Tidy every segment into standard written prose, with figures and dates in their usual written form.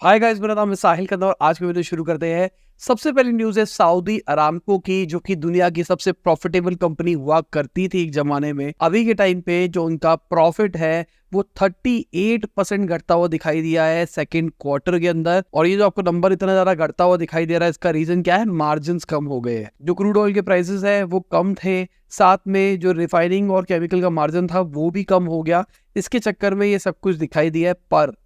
Hi guys, मेरा नाम है साहिल खन्ना और आज की वीडियो शुरू करते हैं। सबसे पहली न्यूज़ है सऊदी अरामको की, जो कि दुनिया की सबसे प्रॉफिटेबल कंपनी हुआ करती थी एक जमाने में। अभी के टाइम पे जो उनका प्रॉफिट है वो 38% घटता हुआ दिखाई दिया है सेकंड क्वार्टर के अंदर। और ये जो आपको नंबर इतना ज्यादा घटता हुआ दिखाई दे रहा है, इसका रीजन क्या है? मार्जिन कम हो गए हैं। जो क्रूड ऑयल के प्राइसेस है वो कम थे, साथ में जो रिफाइनिंग और केमिकल का मार्जिन था वो भी कम हो गया। इसके चक्कर में ये सब कुछ दिखाई दिया है। पर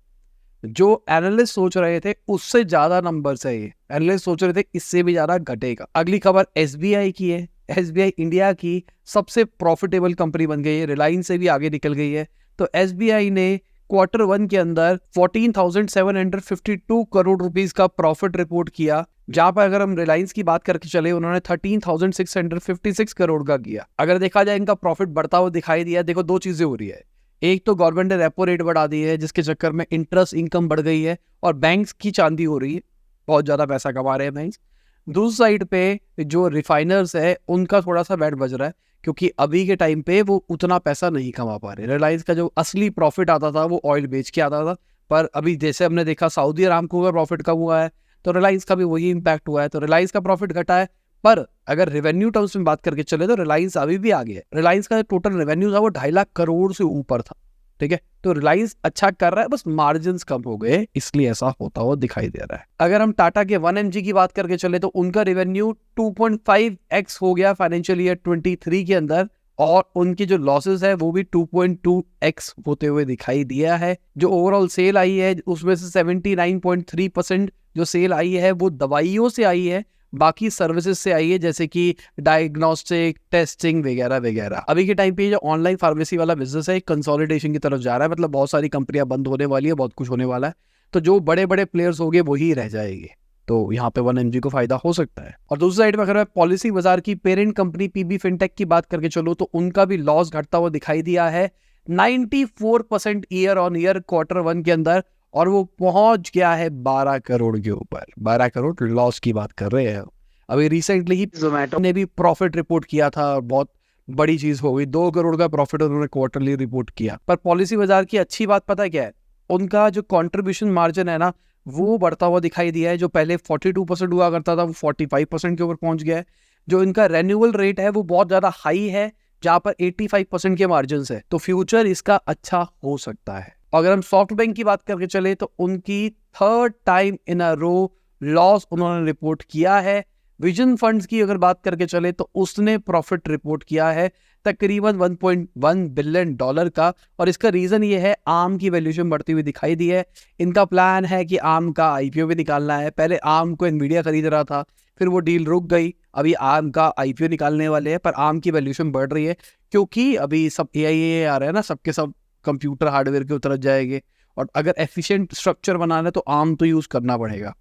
जो एनालिस्ट सोच रहे थे उससे ज्यादा नंबर्स है। ये एनालिस्ट सोच रहे थे इससे भी ज्यादा घटेगा। अगली खबर एसबीआई की है। एसबीआई इंडिया की सबसे प्रॉफिटेबल कंपनी बन गई है, रिलायंस से भी आगे निकल गई है। तो एसबीआई ने क्वार्टर वन के अंदर 14,752 करोड़ रुपीस का प्रॉफिट रिपोर्ट किया, जहां पर अगर हम रिलायंस की बात करके चले उन्होंने 13,656 करोड़ का किया। अगर देखा जाए इनका प्रॉफिट बढ़ता हुआ दिखाई दिया। देखो, दो चीजें हो रही है। एक तो गवर्नमेंट ने रेपो रेट बढ़ा दी है, जिसके चक्कर में इंटरेस्ट इनकम बढ़ गई है और बैंक्स की चांदी हो रही है, बहुत ज्यादा पैसा कमा रहे हैं बैंक्स। दूसरी साइड पे जो रिफाइनर्स है उनका थोड़ा सा बैड बज रहा है, क्योंकि अभी के टाइम पे वो उतना पैसा नहीं कमा पा रहे। रिलायंस का जो असली प्रॉफिट आता था वो ऑयल बेच के आता था, पर अभी जैसे हमने देखा सऊदी अरामको का प्रॉफिट कम हुआ है, तो रिलायंस का भी वही इंपैक्ट हुआ है। तो रिलायंस का प्रॉफिट घटा है। पर अगर रेवेन्यू टर्म्स में बात करके चले तो रिलायंस अभी भी आगे है। रिलायंस का टोटल रेवेन्यू था वो 2.5 लाख करोड़ से ऊपर था। ठीक है, तो रिलायंस अच्छा कर रहा है, बस मार्जिन कम हो गए, इसलिए ऐसा होता हुआ दिखाई दे रहा है। अगर हम टाटा के 1mg की बात करके चले तो उनका रेवेन्यू 2.5x हो गया फाइनेंशियल ईयर 23 के अंदर, और उनकी जो लॉसेस है वो भी 2.2x होते हुए दिखाई दिया है। जो ओवरऑल सेल आई है उसमें से 79.3% जो सेल आई है वो दवाइयों से आई है, बाकी सर्विसेज से आई है, जैसे कि डायग्नोस्टिक टेस्टिंग वगैरह वगैरह। अभी के टाइम पे जो ऑनलाइन फार्मेसी वाला बिजनेस है कंसोलिडेशन की तरफ जा रहा है, मतलब बहुत सारी कंपनियां बंद होने वाली है, बहुत कुछ होने वाला है। तो जो बड़े बड़े प्लेयर्स होंगे वही रह जाएंगे, तो यहाँ पे 1mg को फायदा हो सकता है। और दूसरी साइड में अगर मैं पॉलिसी बाजार की पेरेंट कंपनी पीबी फिनटेक की बात करके चलो तो उनका भी लॉस घटता हुआ दिखाई दिया है 94% year on year quarter one के अंदर, और वो पहुंच गया है 12 करोड़ के ऊपर। 12 करोड़ लॉस की बात कर रहे हैं। अभी रिसेंटली ही जोमेटो ने भी प्रॉफिट रिपोर्ट किया था, बहुत बड़ी चीज हो गई, 2 करोड़ का प्रॉफिट उन्होंने क्वार्टरली रिपोर्ट किया। पर पॉलिसी बाजार की अच्छी बात पता है क्या है? उनका जो कंट्रीब्यूशन मार्जिन है ना वो बढ़ता हुआ दिखाई दिया है। जो पहले 42% हुआ करता था वो 45% के ऊपर पहुंच गया है। जो इनका रेन्यूअल रेट है वो बहुत ज्यादा हाई है, जहां पर 85% के मार्जिन है, तो फ्यूचर इसका अच्छा हो सकता है। अगर हम सॉफ्ट बैंक की बात करके चले तो उनकी third time in a row loss उन्होंने रिपोर्ट किया है। विजन फंड्स की अगर बात करके चले तो उसने प्रॉफिट रिपोर्ट किया है तकरीबन $1.1 बिलियन का, और इसका रीजन ये है आर्म की वैल्यूएशन बढ़ती हुई दिखाई दी है। इनका प्लान है कि आर्म का आईपीओ भी निकालना है। पहले आर्म को एनवीडिया खरीद रहा था, फिर वो डील रुक गई, अभी आर्म का आईपीओ निकालने वाले हैं। पर आर्म की वैल्यूएशन बढ़ रही है क्योंकि अभी सब एआई आ रहा है ना, सबके सब कंप्यूटर हार्डवेयर के उतर जाएंगे, और अगर एफिशिएंट स्ट्रक्चर बनाना है तो आर्म तो यूज करना पड़ेगा।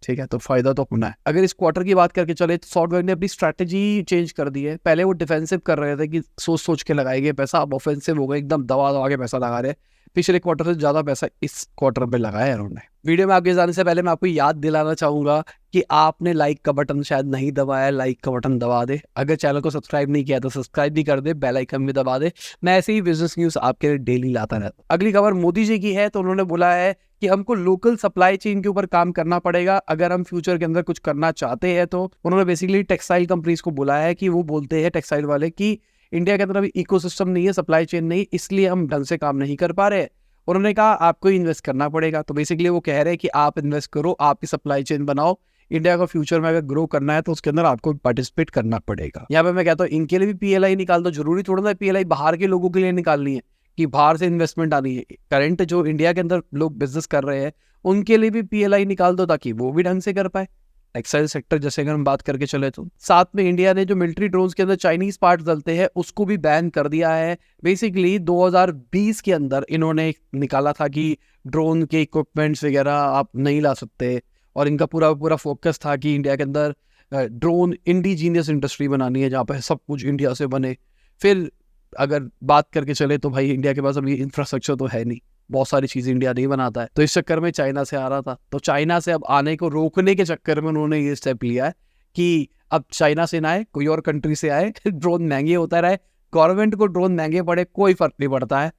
ठीक है, तो फायदा तो होना है। अगर इस क्वार्टर की बात करके चले तो सॉफ्टवेयर ने अपनी स्ट्रैटेजी चेंज कर दी है। पहले वो डिफेंसिव कर रहे थे कि सोच सोच के लगाएंगे पैसा, अब ऑफेंसिव हो गए, एकदम दबा दबा के पैसा लगा रहे हैं। पिछले क्वार्टर से ज्यादा पैसा इस क्वार्टर पे लगाया है उन्होंने। वीडियो में आगे जाने से पहले मैं आपको याद दिलाना चाहूंगा कि आपने लाइक का बटन शायद नहीं दबाया, लाइक का बटन दबा दे। अगर चैनल को सब्सक्राइब नहीं किया तो सब्सक्राइब भी कर दे, बेल आइकन भी दबा दे। मैं ऐसे ही बिजनेस न्यूज आपके लिए डेली लाता रहता। अगली खबर मोदी जी की है। तो उन्होंने बोला है कि हमको लोकल सप्लाई चेन के ऊपर काम करना पड़ेगा अगर हम फ्यूचर के अंदर कुछ करना चाहते हैं। तो उन्होंने बेसिकली टेक्सटाइल कंपनीज को बुलाया है कि वो बोलते हैं टेक्सटाइल वाले कि इंडिया के अंदर अभी इकोसिस्टम नहीं है, सप्लाई चेन नहीं, इसलिए हम ढंग से काम नहीं कर पा रहे। उन्होंने कहा आपको इन्वेस्ट करना पड़ेगा। तो बेसिकली वो कह रहे हैं कि आप इन्वेस्ट करो, आपकी सप्लाई चेन बनाओ, इंडिया का फ्यूचर में अगर ग्रो करना है तो उसके अंदर आपको पार्टिसिपेट करना पड़ेगा। यहाँ पे मैं कहता हूँ इनके लिए भी पीएलआई निकाल दो। जरूरी थोड़ा ना पीएलआई बाहर के लोगों के लिए निकालनी है कि बाहर से इन्वेस्टमेंट आनी है। करंट जो इंडिया के अंदर लोग बिजनेस कर रहे हैं उनके लिए भी पीएलआई निकाल दो, ताकि वो भी ढंग से कर पाए। टेक्सटाइल सेक्टर जैसे अगर हम बात करके चले तो साथ में इंडिया ने जो मिलिट्री ड्रोन्स के अंदर चाइनीज पार्ट्स डलते हैं उसको भी बैन कर दिया है। बेसिकली 2020 के अंदर इन्होंने निकाला था कि ड्रोन के इक्विपमेंट्स वगैरह आप नहीं ला सकते, और इनका पूरा पूरा फोकस था कि इंडिया के अंदर ड्रोन इंडिजीनियस इंडस्ट्री बनानी है, जहाँ पे सब कुछ इंडिया से बने। फिर अगर बात करके चले तो भाई इंडिया के पास अभी इंफ्रास्ट्रक्चर तो है नहीं, बहुत सारी चीजें इंडिया नहीं बनाता है, तो इस चक्कर में चाइना से आ रहा था। तो चाइना से अब आने को रोकने के चक्कर में उन्होंने ये स्टेप लिया है कि अब चाइना से ना आए, कोई और कंट्री से आए। ड्रोन महंगे होता रहे, गवर्नमेंट को ड्रोन महंगे पड़े, कोई फर्क नहीं पड़ता है।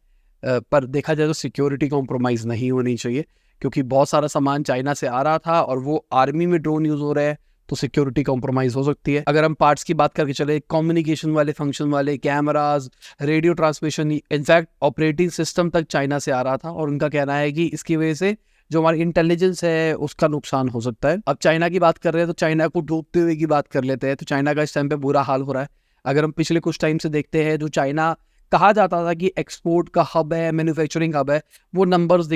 पर देखा जाए तो सिक्योरिटी कॉम्प्रोमाइज नहीं होनी चाहिए, क्योंकि बहुत सारा सामान चाइना से आ रहा था और वो आर्मी में ड्रोन यूज हो रहे हैं, तो सिक्योरिटी कॉम्प्रोमाइज हो सकती है। अगर हम पार्ट्स की बात करके चले, कम्युनिकेशन वाले फंक्शन वाले cameras, radio transmission, in fact operating system तक चाइना से आ रहा था, और उनका कहना है कि इसकी वजह से जो हमारी इंटेलिजेंस है उसका नुकसान हो सकता है। अब चाइना की बात कर रहे हैं तो चाइना को डूबते हुए की बात कर लेते हैं। तो चाइना का इस टाइम पे बुरा हाल हो रहा है। अगर हम पिछले कुछ टाइम से देखते हैं, जो चाइना कहा जाता था कि एक्सपोर्ट का हब है, मैन्युफैक्चरिंग हब है, वो नंबर्स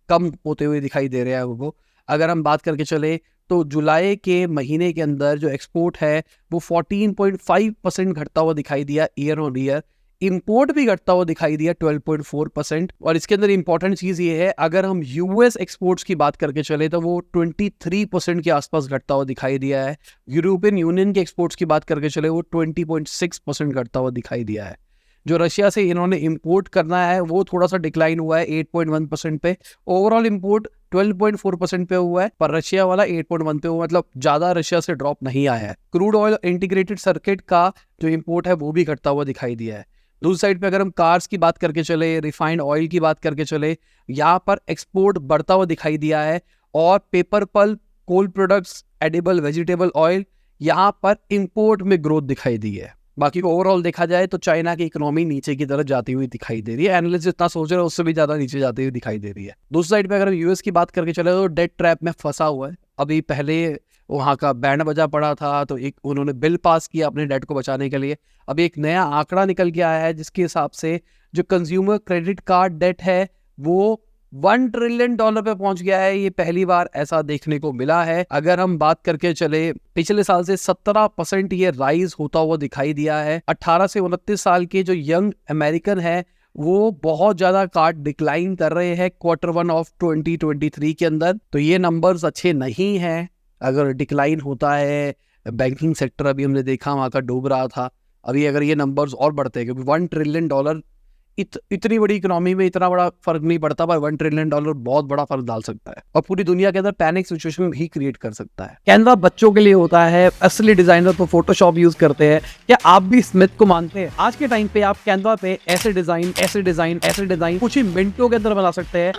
कम होते हुए दिखाई दे रहे हैं वो। अगर हम बात करके चले तो जुलाई के महीने के अंदर जो एक्सपोर्ट है वो 14.5% घटता हुआ दिखाई दिया ईयर ऑन ईयर। इंपोर्ट भी घटता हुआ दिखाई दिया 12.4%। और इसके अंदर इंपॉर्टेंट चीज ये है, अगर हम यूएस एक्सपोर्ट्स की बात करके चले तो वो 23% के आसपास घटता हुआ दिखाई दिया है। यूरोपियन यूनियन के एक्सपोर्ट्स की बात करके चले वो 20.6% घटता हुआ दिखाई दिया है। जो रशिया से इन्होंने इंपोर्ट करना है वो थोड़ा सा डिक्लाइन हुआ है 8.1% पे। ओवरऑल इंपोर्ट 12.4% पे हुआ है, पर रशिया वाला 8.1 पे हुआ, मतलब ज्यादा रशिया से ड्रॉप नहीं आया है। क्रूड ऑयल इंटीग्रेटेड सर्किट का जो इंपोर्ट है वो भी घटता हुआ दिखाई दिया है। दूसरी साइड पे अगर हम कार्स की बात करके चले, रिफाइंड ऑयल की बात करके चले, यहाँ पर एक्सपोर्ट बढ़ता हुआ दिखाई दिया है। और पेपर पल्प, कोल प्रोडक्ट्स, एडिबल वेजिटेबल ऑयल, यहाँ पर इंपोर्ट में ग्रोथ दिखाई दी है। बाकी ओवरऑल देखा जाए तो चाइना की इकोनॉमी नीचे की तरफ जाती हुई दिखाई दे रही है। एनालिस्ट जितना सोच रहे हैं उससे भी ज्यादा नीचे जाती हुई दिखाई दे रही है। दूसरी साइड पे अगर हम यूएस की बात करके चले तो डेट ट्रैप में फंसा हुआ है। अभी पहले वहाँ का बैंड बजा पड़ा था, तो एक उन्होंने बिल पास किया अपने डेट को बचाने के लिए। अभी एक नया आंकड़ा निकल के आया है जिसके हिसाब से जो कंज्यूमर क्रेडिट कार्ड डेट है वो $1 ट्रिलियन पे पहुंच गया है। ये पहली बार ऐसा देखने को मिला है। अगर हम बात करके चले, पिछले साल से 17% ये राइज होता हुआ दिखाई दिया है। 18 से 29 साल के जो यंग अमेरिकन है वो बहुत ज्यादा कार्ड डिक्लाइन कर रहे हैं Q1 ऑफ 2023 के अंदर। तो ये नंबर्स अच्छे नहीं हैं अगर डिक्लाइन होता है। बैंकिंग सेक्टर अभी हमने देखा वहां का डूब रहा था। अभी अगर ये नंबर्स और बढ़ते हैं, क्योंकि $1 ट्रिलियन इतनी बड़ी इकोनॉमी में इतना बड़ा फर्क नहीं पड़ता, पर $1 ट्रिलियन बहुत बड़ा फर्क डाल सकता है और पूरी दुनिया के अंदर पैनिक सिचुएशन भी क्रिएट कर सकता है। कैनवा बच्चों के लिए होता है, असली डिजाइनर तो फोटोशॉप यूज करते हैं। क्या आप भी स्मिथ को मानते हैं? आज के टाइम पे आप कैनवा पे ऐसे डिजाइन कुछ ही मिनटों के अंदर बना सकते हैं।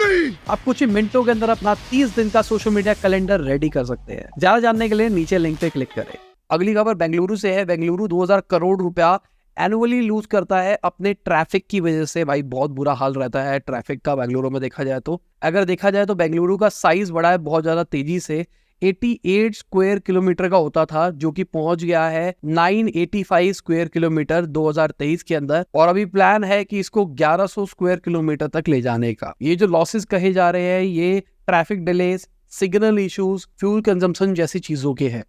आप कुछ ही मिनटों के अंदर अपना 30 दिन का सोशल मीडिया कैलेंडर रेडी कर सकते हैं। ज्यादा जानने के लिए नीचे लिंक पे क्लिक करें। अगली खबर बेंगलुरु से है। बेंगलुरु 2000 करोड़ रुपया एनुअली लूज करता है अपने ट्रैफिक की वजह से। भाई बहुत बुरा हाल रहता है ट्रैफिक का बेंगलुरु में देखा जाए तो। अगर देखा जाए तो बेंगलुरु का साइज बढ़ा है बहुत ज्यादा तेजी से। 88 स्क्वायर किलोमीटर का होता था जो कि पहुंच गया है 985 स्क्वायर किलोमीटर 2023 के अंदर। और अभी प्लान है कि इसको 1100 स्क्वायर किलोमीटर तक ले जाने का। ये जो लॉसेस कहे जा रहे हैं ये traffic delays, signal issues, fuel consumption जैसी चीजों के हैं।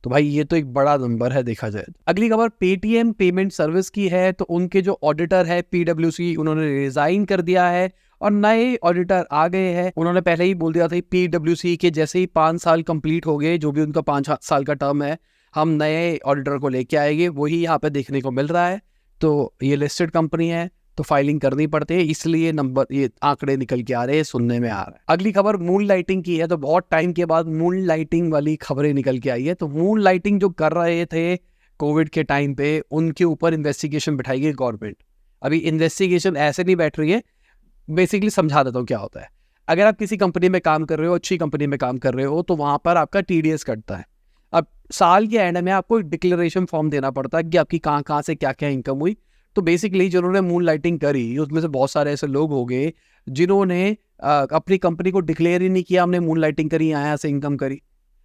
तो भाई ये तो एक बड़ा नंबर है देखा जाए। अगली खबर पेटीएम पेमेंट सर्विस की है। तो उनके जो ऑडिटर है PwC, उन्होंने रिजाइन कर दिया है और नए ऑडिटर आ गए हैं। उन्होंने पहले ही बोल दिया था PwC के जैसे ही 5 साल कंप्लीट हो गए, जो भी उनका 5 साल का टर्म है, हम नए ऑडिटर को लेके आएंगे। वही यहाँ पे देखने को मिल रहा है। तो ये लिस्टेड कंपनी है तो फाइलिंग करनी पड़ती है, इसलिए नंबर ये आंकड़े निकल के आ रहे हैं, सुनने में आ रहा है। अगली खबर मून लाइटिंग की है। तो बहुत टाइम के बाद मून लाइटिंग वाली खबरें निकल के आई है। तो मून लाइटिंग जो कर रहे थे कोविड के टाइम पे, उनके ऊपर इन्वेस्टिगेशन बैठाएगी गवर्नमेंट। अभी इन्वेस्टिगेशन ऐसे नहीं बैठ रही है, बेसिकली समझा देता हूँ क्या होता है। अगर आप किसी कंपनी में काम कर रहे हो, अच्छी कंपनी में काम कर रहे हो, तो वहां पर आपका TDS कटता है। अब साल के एंड में आपको एक डिक्लेरेशन फॉर्म देना पड़ता है कि आपकी कहाँ कहाँ से क्या क्या इनकम हुई। तो बेसिकली जिन्होंने मून लाइटिंग करी उसमें से बहुत सारे ऐसे लोग हो गए जिन्होंने अपनी कंपनी को डिक्लेयर ही नहीं किया हमने मून लाइटिंग करी, यहाँ से इनकम करी।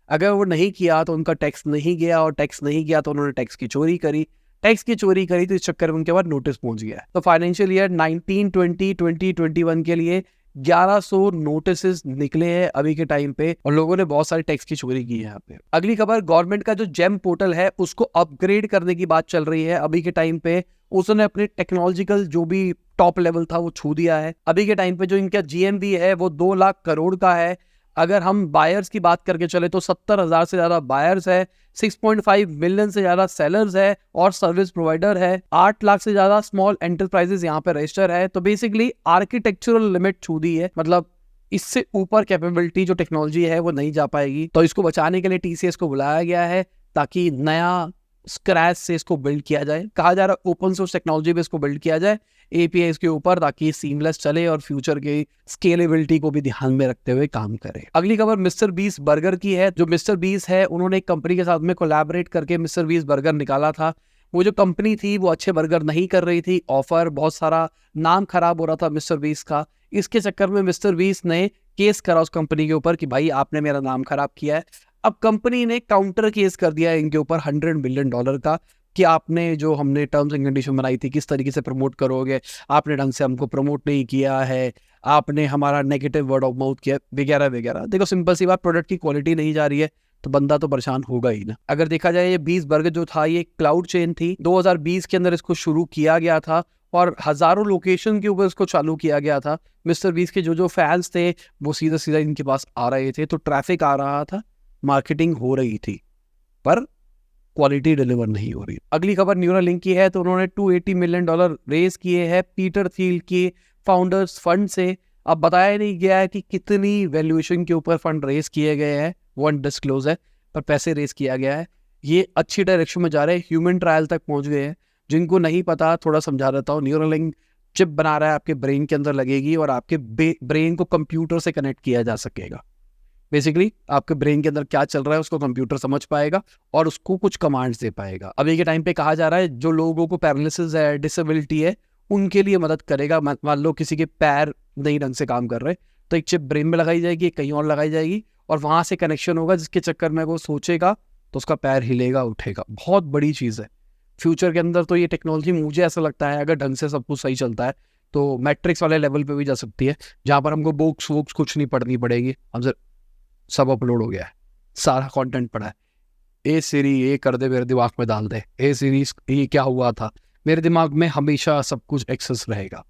अगर वो नहीं किया तो उनका टैक्स नहीं गया, और टैक्स नहीं गया तो उन्होंने टैक्स की चोरी करी। टैक्स की चोरी करी तो इस चक्कर में उनके बाद नोटिस पहुंच गया। तो फाइनेंशियल ईयर 2021 के लिए 1100 नोटिस निकले हैं अभी के टाइम पे, और लोगों ने बहुत सारी टैक्स की चोरी की है यहाँ पे। अगली खबर, गवर्नमेंट का जो जेम पोर्टल है उसको अपग्रेड करने की बात चल रही है अभी के टाइम पे। उसने अपने टेक्नोलॉजिकल जो भी टॉप लेवल था वो छू दिया है। अभी के टाइम पे जो इनका GMV है वो 2 लाख करोड़ का है। अगर हम बायर्स की बात करके चले तो 70,000 से ज्यादा बायर्स है, 6.5 मिलियन से ज्यादा सेलर्स है और सर्विस प्रोवाइडर है। 8 लाख से ज्यादा स्मॉल एंटरप्राइजेस यहाँ पे रजिस्टर है। तो बेसिकली आर्किटेक्चरल लिमिट छू दी है, मतलब इससे ऊपर कैपेबिलिटी जो टेक्नोलॉजी है वो नहीं जा पाएगी। तो इसको बचाने के लिए TCS को बुलाया गया है ताकि नया स्क्रैच से इसको बिल्ड किया जाए, कहा जा रहा है ओपन सोर्स टेक्नोलॉजी पे इसको बिल्ड किया जाए एपीआई के ऊपर, ताकि सीमलेस चले और फ्यूचर की स्केलेबिलिटी को भी ध्यान में रखते हुए काम करे। अगली खबर मिस्टर बीस बर्गर की है। जो मिस्टर बीस है उन्होंने एक कंपनी के साथ में कोलैबोरेट करके मिस्टर बीस बर्गर निकाला था। वो जो कंपनी थी वो अच्छे बर्गर नहीं कर रही थी, ऑफर बहुत सारा, नाम खराब हो रहा था मिस्टर बीस का। इसके चक्कर में मिस्टर बीस ने केस करा उस कंपनी के ऊपर कि भाई आपने मेरा नाम खराब किया है। अब कंपनी ने काउंटर केस कर दिया है इनके ऊपर $100 मिलियन का, कि आपने जो हमने टर्म्स एंड कंडीशन बनाई थी किस तरीके से प्रमोट करोगे, आपने ढंग से हमको प्रमोट नहीं किया है, आपने हमारा नेगेटिव वर्ड ऑफ माउथ किया वगैरह वगैरह। देखो सिंपल सी बात, प्रोडक्ट की क्वालिटी नहीं जा रही है तो बंदा तो परेशान होगा ही ना। अगर देखा जाए ये 20 बर्गर जो था ये क्लाउड चेन थी, 2020 के अंदर इसको शुरू किया गया था और हजारों लोकेशन के ऊपर इसको चालू किया गया था। मिस्टर बीस के जो फैंस थे वो सीधा सीधा इनके पास आ रहे थे, तो ट्रैफिक आ रहा था, मार्केटिंग हो रही थी, पर क्वालिटी डिलीवर नहीं हो रही। अगली खबर न्यूरालिंक की है। तो उन्होंने $280 मिलियन रेज किए हैं पीटर थियल के फाउंडर्स फंड से। अब बताया नहीं गया है कि कितनी वैल्यूएशन के ऊपर फंड रेज किए गए हैं, वो अनडिस्क्लोज है, पर पैसे रेज किया गया है। ये अच्छी डायरेक्शन में जा रहे हैं, ह्यूमन ट्रायल तक पहुंच गए हैं। जिनको नहीं पता थोड़ा समझा देता हूँ। न्यूरालिंक चिप बना रहा है, आपके ब्रेन के अंदर लगेगी और आपके ब्रेन को कंप्यूटर से कनेक्ट किया जा सकेगा। बेसिकली आपके ब्रेन के अंदर क्या चल रहा है उसको कंप्यूटर समझ पाएगा और उसको कुछ कमांड्स दे पाएगा। अभी के टाइम पे कहा जा रहा है जो लोगों को पैरालिसिस है, डिसेबिलिटी है, उनके लिए मदद करेगा। मान लो किसी के पैर नहीं ढंग से काम कर रहे, तो एक चिप ब्रेन में लगाई जाएगी, कहीं और लगाई जाएगी और वहां से कनेक्शन होगा, जिसके चक्कर में वो सोचेगा तो उसका पैर हिलेगा, उठेगा। बहुत बड़ी चीज़ है फ्यूचर के अंदर। तो ये टेक्नोलॉजी मुझे ऐसा लगता है अगर ढंग से सब कुछ सही चलता है तो मैट्रिक्स वाले लेवल पे भी जा सकती है, जहाँ पर हमको बुक्स वुक्स कुछ नहीं पढ़नी पड़ेगी। हम सब अपलोड हो गया है, सारा कंटेंट पड़ा है। ए सीरी ये कर दे, मेरे दिमाग में डाल दे, ए सीरीज ये क्या हुआ था, मेरे दिमाग में हमेशा सब कुछ एक्सेस रहेगा।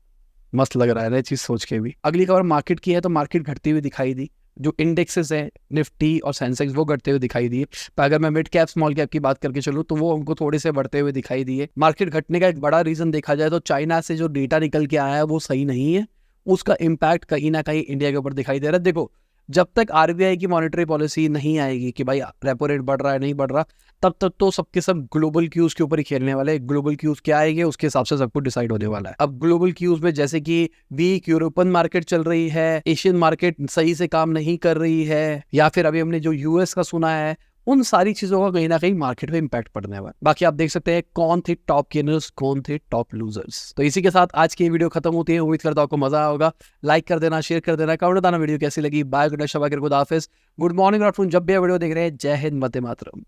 मस्त लग रहा है ना चीज सोच के भी। अगली खबर मार्केट की है। तो मार्केट घटती हुई दिखाई दी। जो इंडेक्सेस है निफ्टी और सेंसेक्स वो घटते हुए दिखाई दिए। पर अगर मैं मिड कैप स्मॉल कैप की बात करके चलूँ तो वो हमको थोड़े से बढ़ते हुए दिखाई दिए। मार्केट घटने का एक बड़ा रीजन देखा जाए तो चाइना से जो डेटा निकल के आया है वो सही नहीं है, उसका इम्पैक्ट कहीं ना कहीं इंडिया के ऊपर दिखाई दे रहा है। देखो जब तक आरबीआई की मॉनेटरी पॉलिसी नहीं आएगी कि भाई रेपो रेट बढ़ रहा है नहीं बढ़ रहा, तब तक तो सबके सब ग्लोबल क्यूज के ऊपर ही खेलने वाले हैं। ग्लोबल क्यूज क्या आएंगे उसके हिसाब से सब कुछ डिसाइड होने वाला है। अब ग्लोबल क्यूज में जैसे कि वीक यूरोपियन मार्केट चल रही है, एशियन मार्केट सही से काम नहीं कर रही है, या फिर अभी हमने जो यूएस का सुना है, उन सारी चीजों का कहीं ना कहीं मार्केट पे इंपैक्ट पड़ने वाला। बाकी आप देख सकते हैं कौन थे टॉप गेनर्स, कौन थे टॉप लूजर्स। तो इसी के साथ आज की वीडियो खत्म होती है। उम्मीद करता हूं आपको मजा आया होगा। लाइक कर देना, शेयर कर देना, कमेंट बताना वीडियो कैसी लगी। बाय, गुड नाइट, शबा, गुड आफ्टरनून, जब भी वीडियो देख रहे हैं। जय हिंद, वंदे मातरम।